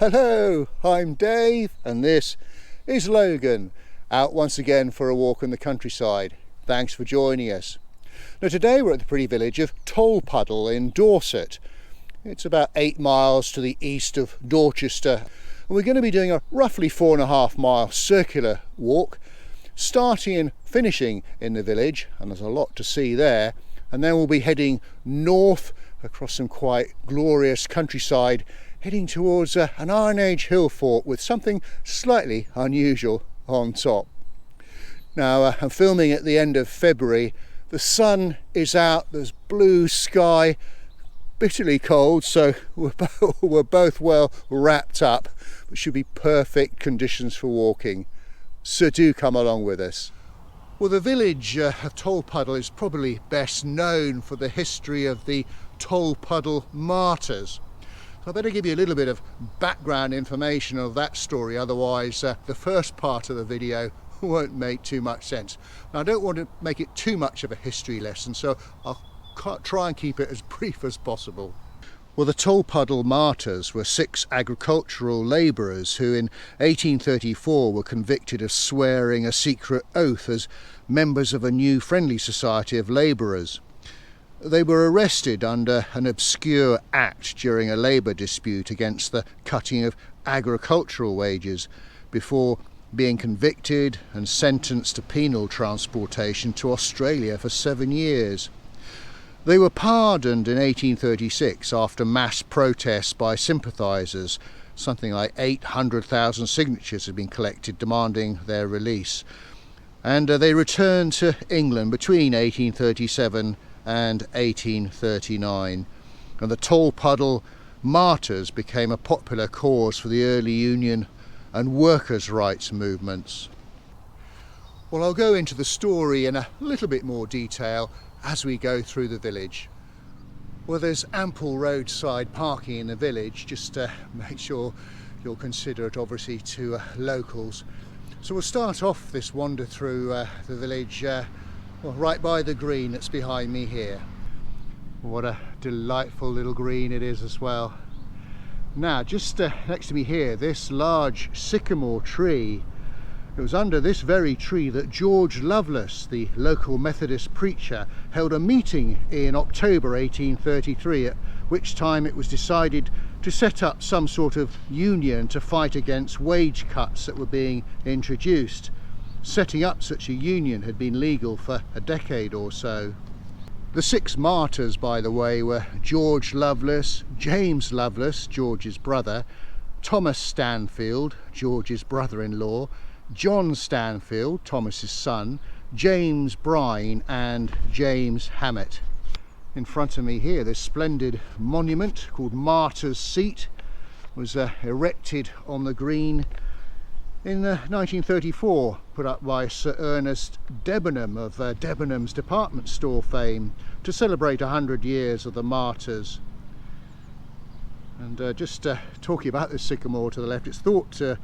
Hello, I'm Dave and this is Logan, out once again for a walk in the countryside. Thanks for joining us. Now today we're at the pretty village of Tolpuddle in Dorset. It's about 8 miles to the east of Dorchester, and we're going to be doing a roughly 4.5 mile circular walk, starting and finishing in the village, and there's a lot to see there, and then we'll be heading north across some quite glorious countryside, heading towards an Iron Age hill fort with something slightly unusual on top. Now I'm filming at the end of February. The sun is out, there's blue sky, bitterly cold, so we're both well wrapped up, but should be perfect conditions for walking. So do come along with us. Well, the village of Tolpuddle is probably best known for the history of the Tolpuddle Martyrs. So I better give you a little bit of background information of that story, otherwise the first part of the video won't make too much sense. Now, I don't want to make it too much of a history lesson, so I'll try and keep it as brief as possible. Well, the Tolpuddle Martyrs were 6 agricultural labourers who in 1834 were convicted of swearing a secret oath as members of a new friendly society of labourers. They were arrested under an obscure act during a labour dispute against the cutting of agricultural wages before being convicted and sentenced to penal transportation to Australia for 7 years. They were pardoned in 1836 after mass protests by sympathisers. Something like 800,000 signatures had been collected demanding their release. And they returned to England between 1837 and 1839, and the Tolpuddle Martyrs became a popular cause for the early union and workers' rights movements. Well, I'll go into the story in a little bit more detail as we go through the village. Well, there's ample roadside parking in the village, just to make sure you're considerate obviously to locals. So we'll start off this wander through the village well, right by the green that's behind me here. What a delightful little green it is as well. Now, just next to me here, this large sycamore tree. It was under this very tree that George Lovelace, the local Methodist preacher, held a meeting in October 1833, at which time it was decided to set up some sort of union to fight against wage cuts that were being introduced. Setting up such a union had been legal for a decade or so. The 6 martyrs, by the way, were George Lovelace, James Lovelace, George's brother, Thomas Stanfield, George's brother-in-law, John Stanfield, Thomas's son, James Brine and James Hammett. In front of me here, this splendid monument called Martyr's Seat was erected on the green in 1934, put up by Sir Ernest Debenham of Debenham's department store fame to celebrate 100 years of the martyrs. And just talking about this sycamore to the left, it's thought to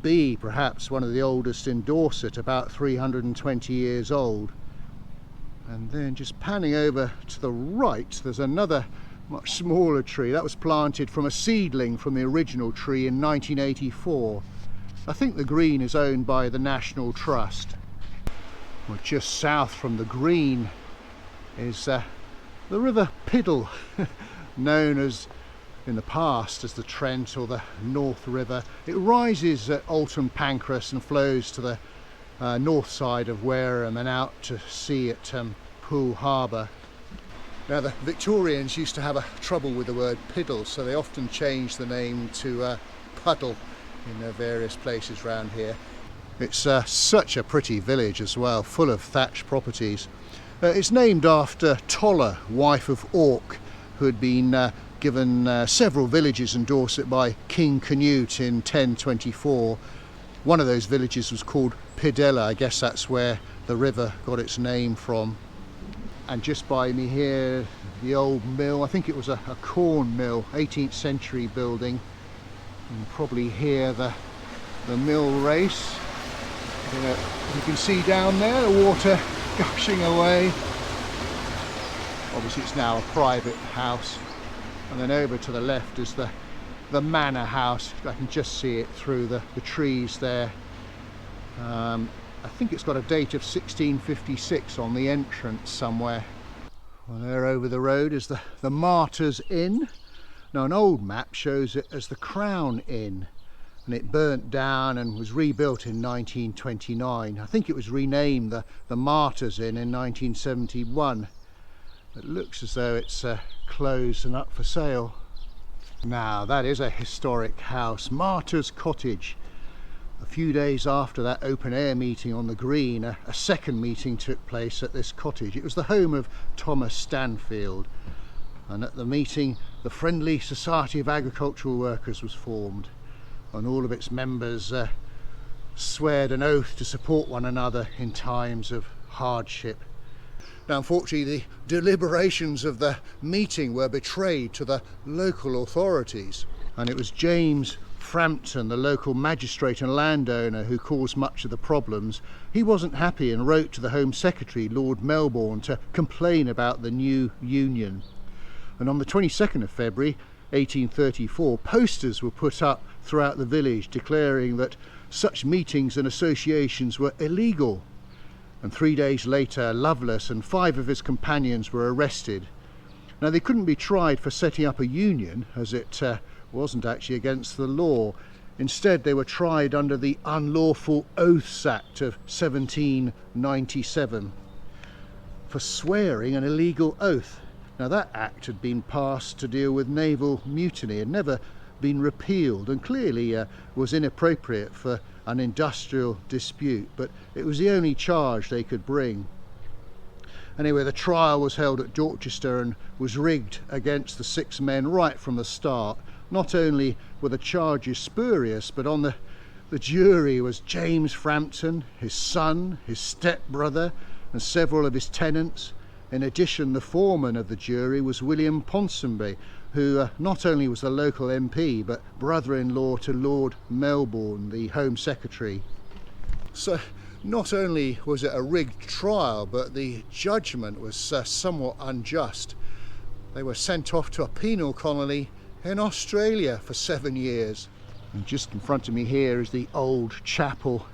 be perhaps one of the oldest in Dorset, about 320 years old. And then just panning over to the right, there's another much smaller tree that was planted from a seedling from the original tree in 1984. I think the green is owned by the National Trust. Well, just south from the green is the River Piddle, known as in the past as the Trent or the North River. It rises at Alton Pancras and flows to the north side of Wareham and out to sea at Poole Harbour. Now, the Victorians used to have a trouble with the word piddle, so they often changed the name to puddle in various places around here. It's such a pretty village as well, full of thatched properties. It's named after Tolla, wife of Orc, who had been given several villages in Dorset by King Canute in 1024. One of those villages was called Pidella. I guess that's where the river got its name from. And just by me here, the old mill, I think it was a corn mill, 18th century building. You can probably hear the mill race. You can see down there the water gushing away. Obviously it's now a private house. And then over to the left is the the manor house. I can just see it through the trees there. I think it's got a date of 1656 on the entrance somewhere. Well, there over the road is the Martyrs Inn. Now, an old map shows it as the Crown Inn, and it burnt down and was rebuilt in 1929. I think it was renamed the Martyrs Inn in 1971. It looks as though it's closed and up for sale. Now, that is a historic house, Martyrs Cottage. A few days after that open air meeting on the green, a second meeting took place at this cottage. It was the home of Thomas Stanfield, and at the meeting the Friendly Society of Agricultural Workers was formed, and all of its members sweared an oath to support one another in times of hardship. Now, unfortunately, the deliberations of the meeting were betrayed to the local authorities, and it was James Frampton, the local magistrate and landowner, who caused much of the problems. He wasn't happy and wrote to the Home Secretary, Lord Melbourne, to complain about the new union. And on the 22nd of February 1834, posters were put up throughout the village declaring that such meetings and associations were illegal. And 3 days later, Lovelace and 5 of his companions were arrested. Now, they couldn't be tried for setting up a union, as it wasn't actually against the law. Instead, they were tried under the Unlawful Oaths Act of 1797 for swearing an illegal oath. Now, that act had been passed to deal with naval mutiny and never been repealed, and clearly was inappropriate for an industrial dispute, but it was the only charge they could bring. Anyway, the trial was held at Dorchester and was rigged against the 6 men right from the start. Not only were the charges spurious, but on the jury was James Frampton, his son, his stepbrother, and several of his tenants. In addition, the foreman of the jury was William Ponsonby, who not only was the local MP, but brother-in-law to Lord Melbourne, the Home Secretary. So, not only was it a rigged trial, but the judgment was somewhat unjust. They were sent off to a penal colony in Australia for 7 years. And just in front of me here is the old chapel.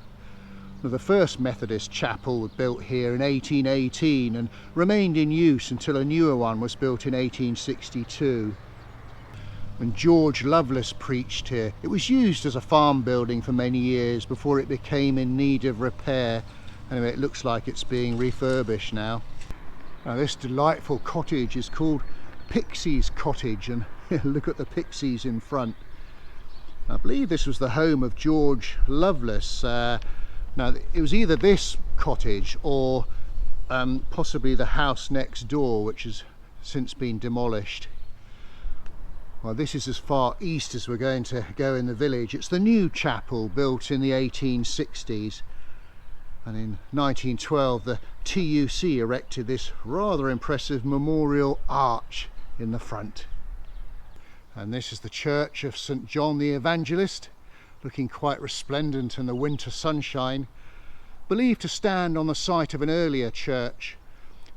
Now, the first Methodist chapel was built here in 1818 and remained in use until a newer one was built in 1862. When George Lovelace preached here, it was used as a farm building for many years before it became in need of repair. Anyway, it looks like it's being refurbished now. Now, this delightful cottage is called Pixie's Cottage, and look at the pixies in front. I believe this was the home of George Lovelace. Now, it was either this cottage or possibly the house next door, which has since been demolished. Well, this is as far east as we're going to go in the village. It's the new chapel built in the 1860s, and in 1912 the TUC erected this rather impressive memorial arch in the front. And this is the church of St. John the Evangelist, looking quite resplendent in the winter sunshine, believed to stand on the site of an earlier church.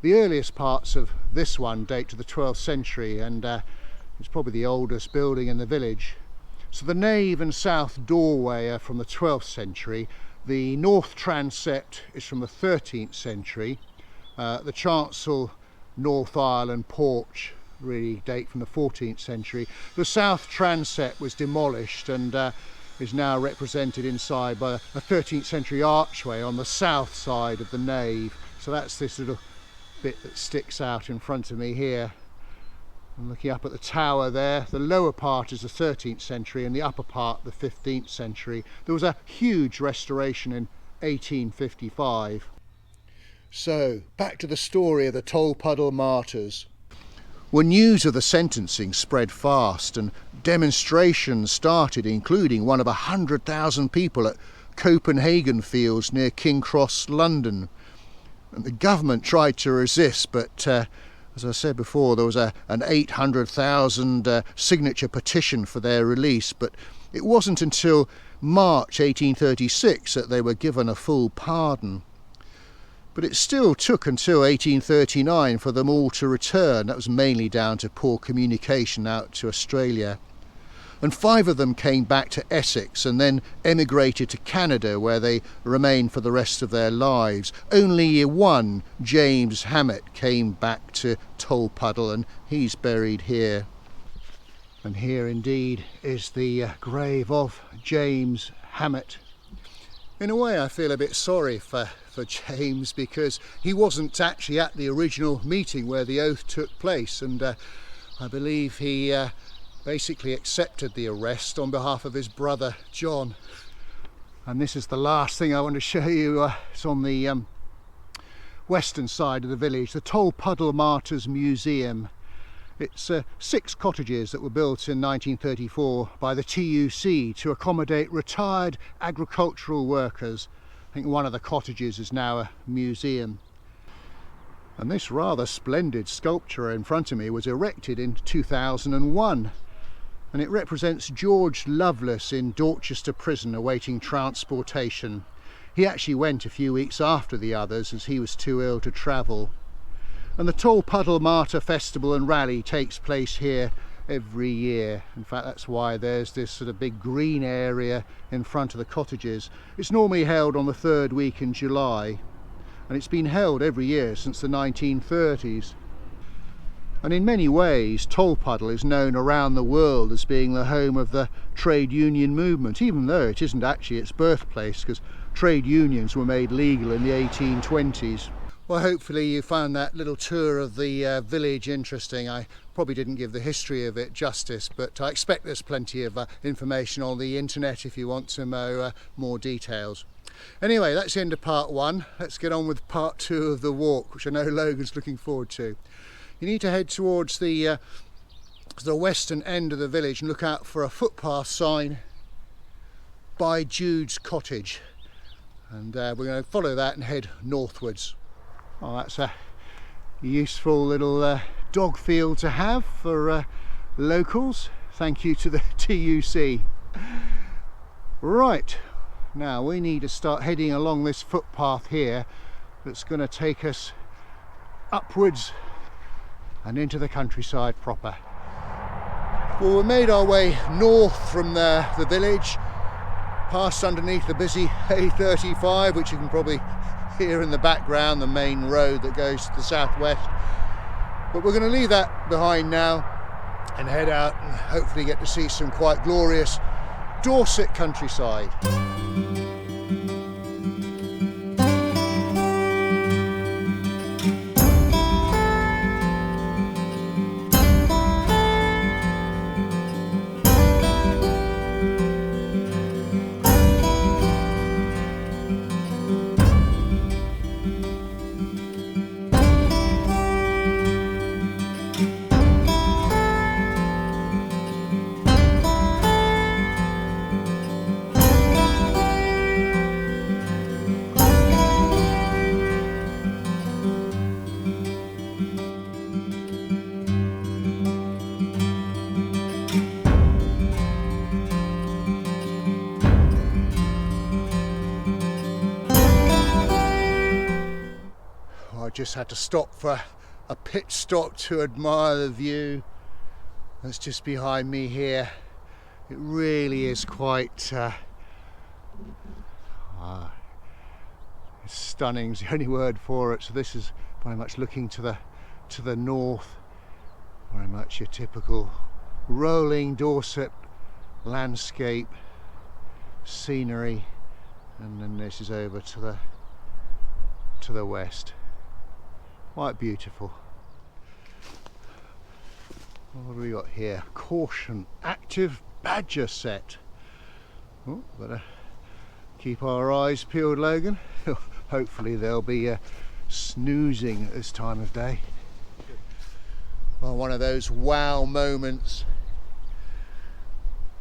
The earliest parts of this one date to the 12th century, and it's probably the oldest building in the village. So the nave and south doorway are from the 12th century. The north transept is from the 13th century. The chancel, north aisle and porch really date from the 14th century. The south transept was demolished and is now represented inside by a 13th century archway on the south side of the nave. So that's this little bit that sticks out in front of me here. I'm looking up at the tower there. The lower part is the 13th century and the upper part the 15th century. There was a huge restoration in 1855. So, back to the story of the Tolpuddle Martyrs. Well, news of the sentencing spread fast and demonstrations started, including one of 100,000 people at Copenhagen Fields near King Cross, London. And the government tried to resist, but as I said before, there was an 800,000 signature petition for their release, but it wasn't until March 1836 that they were given a full pardon. But it still took until 1839 for them all to return. That was mainly down to poor communication out to Australia. and 5 of them came back to Essex and then emigrated to Canada, where they remained for the rest of their lives. Only one, James Hammett, came back to Tolpuddle, and he's buried here. And here indeed is the grave of James Hammett. In a way I feel a bit sorry for James, because he wasn't actually at the original meeting where the oath took place, and I believe he basically accepted the arrest on behalf of his brother John. And this is the last thing I want to show you. It's on the western side of the village, the Tolpuddle Martyrs Museum. It's 6 cottages that were built in 1934 by the TUC to accommodate retired agricultural workers. I think one of the cottages is now a museum. And this rather splendid sculpture in front of me was erected in 2001. And it represents George Lovelace in Dorchester prison awaiting transportation. He actually went a few weeks after the others, as he was too ill to travel. And the Tolpuddle Martyr Festival and Rally takes place here every year. In fact, that's why there's this sort of big green area in front of the cottages. It's normally held on the 3rd week in July, and it's been held every year since the 1930s. And in many ways, Tolpuddle is known around the world as being the home of the trade union movement, even though it isn't actually its birthplace, because trade unions were made legal in the 1820s. Well, hopefully you found that little tour of the village interesting. I probably didn't give the history of it justice, but I expect there's plenty of information on the internet if you want to know more details. Anyway, that's the end of part 1. Let's get on with part 2 of the walk, which I know Logan's looking forward to. You need to head towards the western end of the village and look out for a footpath sign by Jude's cottage. And we're going to follow that and head northwards. Oh, that's a useful little dog field to have for locals. Thank you to the TUC. Right, now we need to start heading along this footpath here that's going to take us upwards and into the countryside proper. Well, we made our way north from the village, past underneath the busy A35, which you can probably hear in the background, the main road that goes to the southwest. But we're going to leave that behind now and head out and hopefully get to see some quite glorious Dorset countryside. I just had to stop for a pit stop to admire the view that's just behind me here. It really is quite it's stunning is the only word for it. So this is very much looking to the north, very much your typical rolling Dorset landscape scenery, and then this is over to the west. Quite beautiful. What have we got here? Caution, active badger set. Oh, better keep our eyes peeled, Logan. Hopefully they'll be snoozing at this time of day. Well, one of those wow moments.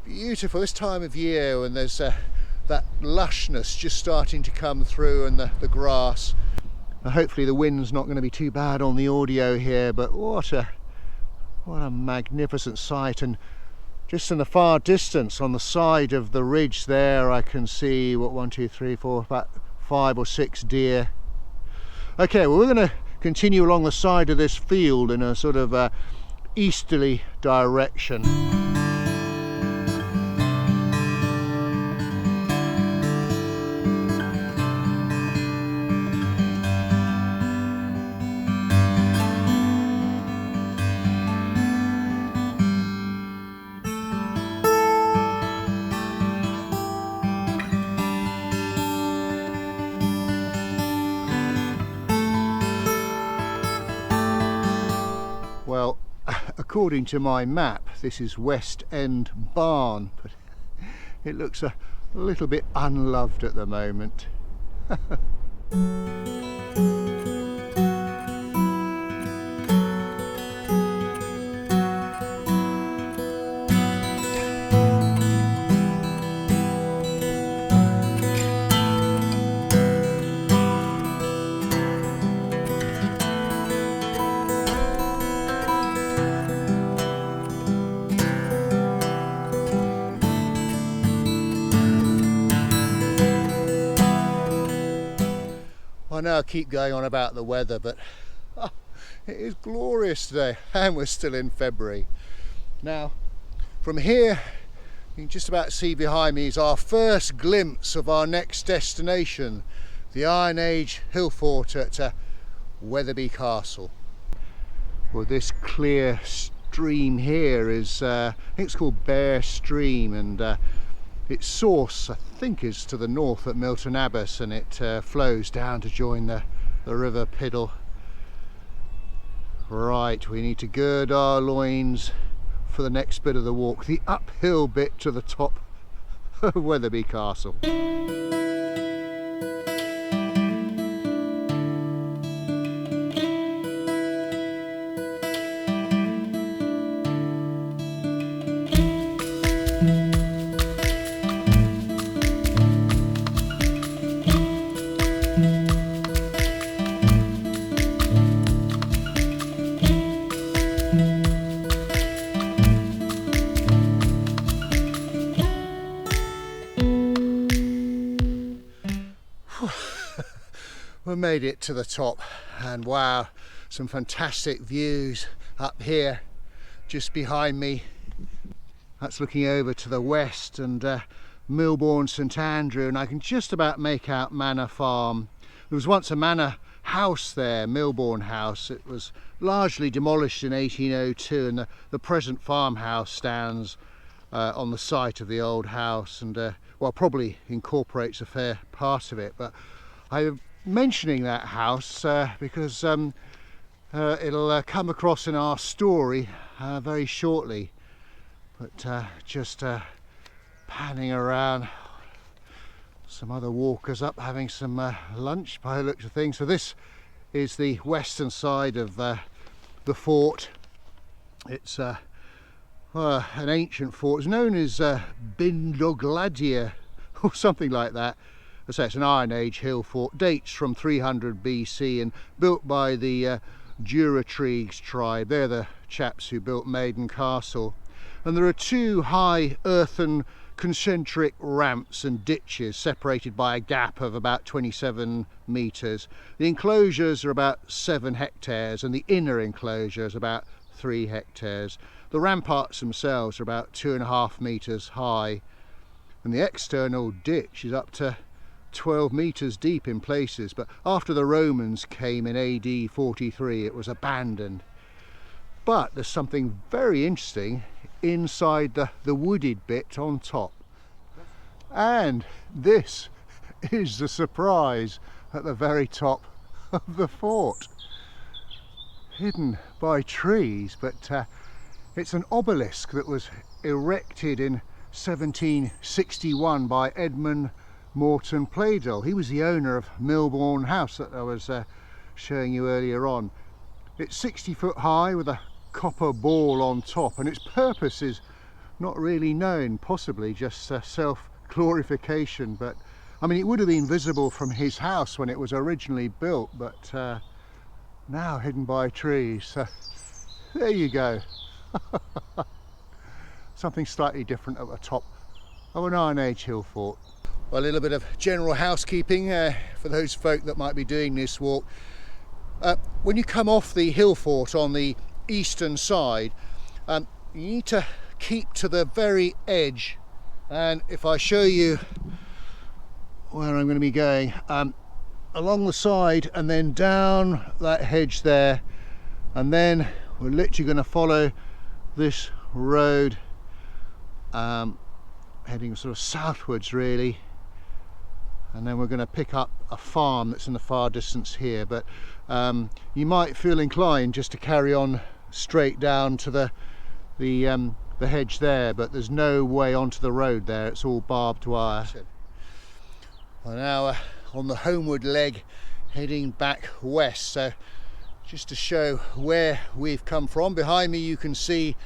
Beautiful this time of year when there's that lushness just starting to come through, and the grass. Hopefully the wind's not going to be too bad on the audio here, but what a magnificent sight. And just in the far distance on the side of the ridge there, I can see what, 1, 2, 3, 4, about 5 or 6 deer. Okay, well, we're going to continue along the side of this field in a sort of easterly direction. according to my map, this is West End Barn, but it looks a little bit unloved at the moment. I know I keep going on about the weather, but it is glorious today, and we're still in February. Now, from here, you can just about see behind me is our first glimpse of our next destination, the Iron Age hill fort at Wetherby Castle. Well, this clear stream here is, I think it's called Bear Stream, and its source, I think, is to the north at Milton Abbas, and it flows down to join the River Piddle. Right, we need to gird our loins for the next bit of the walk, the uphill bit to the top of Wetherby Castle. We made it to the top, and wow, some fantastic views up here just behind me. That's looking over to the west and Milbourne St Andrew, and I can just about make out Manor Farm. There was once a manor house there, Milbourne House. It was largely demolished in 1802, and the present farmhouse stands on the site of the old house, and well, probably incorporates a fair part of it. But I'm mentioning that house because it'll come across in our story very shortly. But just panning around, some other walkers up having some lunch by the looks of things. So this is the western side of the fort. It's an ancient fort. It's known as Bindogladia or something like that. So it's an Iron Age hill fort, dates from 300 BC and built by the Duratrigues tribe. They're the chaps who built Maiden Castle. And there are two high earthen concentric ramps and ditches separated by a gap of about 27 metres. The enclosures are about 7 hectares and the inner enclosure is about 3 hectares. The ramparts themselves are about 2.5 metres high, and the external ditch is up to 12 metres deep in places, but after the Romans came in AD 43 it was abandoned. But there's something very interesting inside the wooded bit on top, and this is the surprise at the very top of the fort, hidden by trees. But it's an obelisk that was erected in 1761 by Edmund Morton Pleydell. He was the owner of Milbourne House that I was showing you earlier on. It's 60 foot high with a copper ball on top, and its purpose is not really known, possibly just self-glorification. But I mean, it would have been visible from his house when it was originally built, but now hidden by trees. So there you go. Something slightly different at the top of an Iron Age hill fort. Well, a little bit of general housekeeping for those folk that might be doing this walk. When you come off the hill fort on the eastern side, you need to keep to the very edge, and if I show you where I'm going to be going, along the side and then down that hedge there, and then we're literally going to follow this road heading sort of southwards really, and then we're going to pick up a farm that's in the far distance here. But you might feel inclined just to carry on straight down to the hedge there, but there's no way onto the road there. It's all barbed wire. We're now on the homeward leg, heading back west. So just to show where we've come from, behind me you can see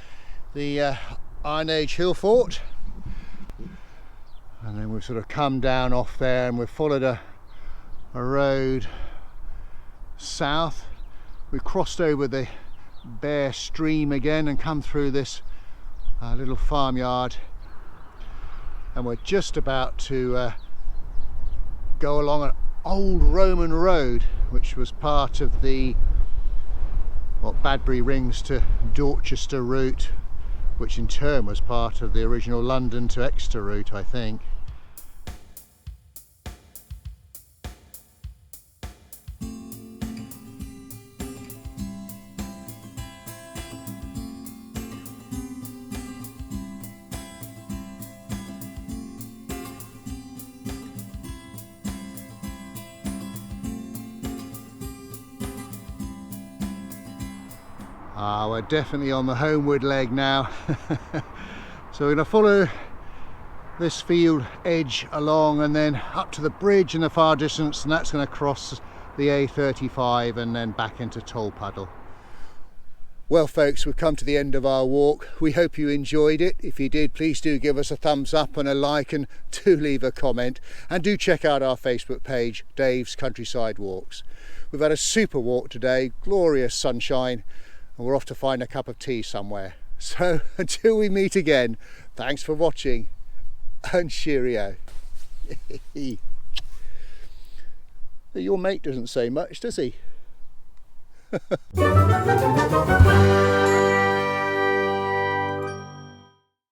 the Iron Age hill fort, and then we've sort of come down off there and we've followed a road south. We've crossed over the Bear stream again and come through this little farmyard, and we're just about to go along an old Roman road which was part of the Badbury Rings to Dorchester route, which in turn was part of the original London to Exeter route, I think. We're definitely on the homeward leg now. So we're going to follow this field edge along and then up to the bridge in the far distance, and that's going to cross the A35 and then back into Tolpuddle. Well folks, we've come to the end of our walk. We hope you enjoyed it. If you did, please do give us a thumbs up and a like, and do leave a comment, and do check out our Facebook page, Dave's Countryside Walks. We've had a super walk today, glorious sunshine, and we're off to find a cup of tea somewhere. So until we meet again, thanks for watching and cheerio. Your mate doesn't say much, does he?